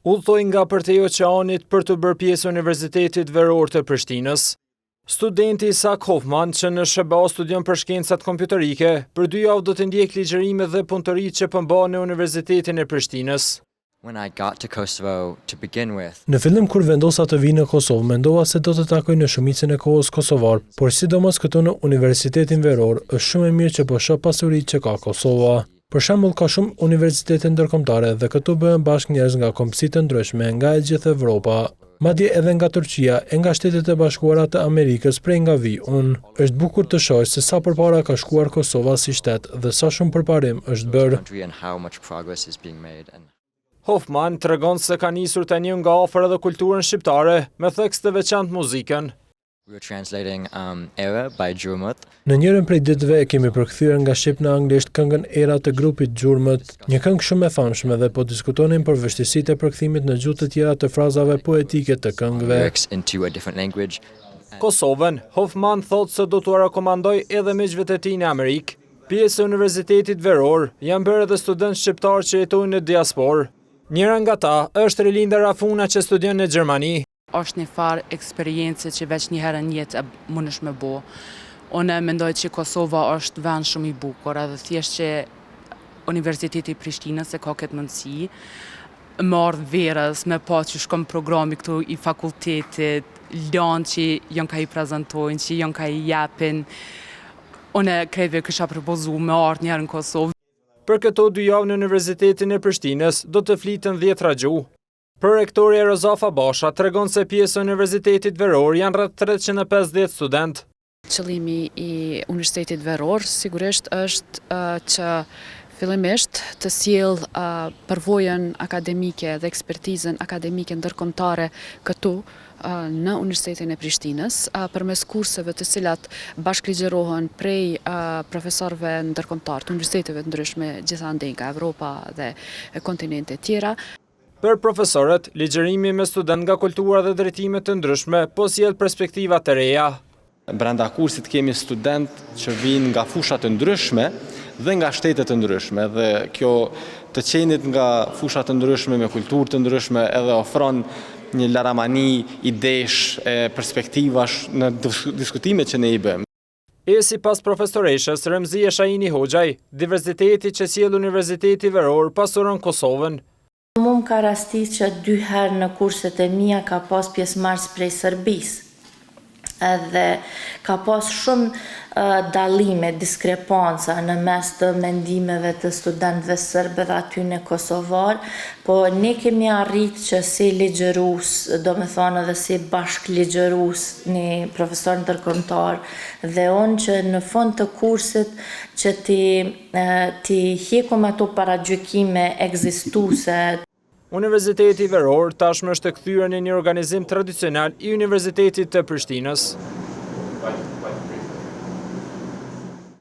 Udhtoi nga përtej oqeanit për të bërë pjesë Universitetit Veror të Prishtinës. Studenti Isak Hoffman, që në SHBA studion për shkencat kompjuterike, për 2 javë do të ndjek ligjërime dhe punëtoritë që përmban në Universitetin e Prishtinës. Në fillim kur vendosa të vi në Kosovë, mendova se do të takoj në shumicën e kohës kosovar, por sidomos këtu në Universitetin Veror, është shumë e mirë që po shoh pasuritë që ka Kosova. Për shembull, ka shumë universitete ndërkombëtare dhe këtu bëhen bashkë njerëz nga kombësi të ndryshme, nga e gjithë Evropa, madje edhe nga Turqia e nga Shtetet e Bashkuara të Amerikës prej nga vi unë. Është bukur të shohësh se sa përpara ka shkuar Kosova si shtet dhe sa shumë përparim është bërë. Hoffman tregon se ka nisur të një nga afër edhe kulturën shqiptare, me theks të veçantë muzikën. Në njërin prej ditëve e kemi përkthyer nga shqip në anglisht këngën Era të grupit Gjurmët, një këngë shumë e famshme dhe po diskutonin për vështirësitë e përkthimit në gjuhë të tjera të frazave poetike të këngëve. Kosovën, Hoffman thotë se do t'u rekomandoj edhe miqve të tij në Amerikë. Pjesë e Universitetit Veror janë bërë edhe studentë shqiptarë që jetojnë në diasporë. Njëra nga ta është Relinda Rafuna që studion në Gjermani. Është një farë eksperiencë që veç një herë në jetë mundesh me bo. Unë mendoj që Kosova është vend shumë i bukur, edhe thjesht që Universiteti i Prishtinës e ka këtë mundësi, më ardh verës, me pa që shkom programi këtu i fakultetit, lanë që janë ka i prezentojnë, që janë ka i japin. Unë krejve kësha propozu me ardh njerë në Kosovë. Për këto 2 javë në Universitetin e Prishtinës do të flitën 10 gjuhë. Për rektorja Rozafa Basha tregon se pjesë e Universitetit Veror janë rreth 350 studentë. Qëllimi i Universitetit Veror sigurisht është që fillimisht të sjell përvojën akademike dhe ekspertizën akademike ndërkombëtare këtu në Universitetin e Prishtinës, përmes kurseve të cilat bashkëligjerohen prej profesorëve ndërkombëtar të universiteteve të ndryshme gjithandej nga Evropa dhe kontinente tjera. Për profesorët, ligjërimi me student nga kultura dhe drejtime të ndryshme po sjell perspektiva të reja. Brenda kursit kemi student që vinë nga fushat të ndryshme dhe nga shtetet të ndryshme dhe kjo të qenit nga fushat të ndryshme me kulturë të ndryshme edhe ofron një laramani idesh e perspektivash në diskutimet që ne i bëjmë. Si pas profesoreshës Remzia Shahini Hoxhaj, diversiteti që sjell Universiteti Veror pasuron Kosovën. Mu më ka rastis që 2 herë në kurset e mia ka pas pjesëmarrës prej Serbisë. Edhe ka pas shumë dallime, diskrepanca në mes të mendimeve të studentëve serbë dhe aty në kosovar, po ne kemi arrit që si ligjërus, do me thonë edhe si bashk ligjërus një profesor ndërkombëtar dhe unë që në fund të kursit që ti hjekum ato paragjykime ekzistuese. Universiteti Veror tashmë është kthyer në një organizim tradicional i Universitetit të Prishtinës.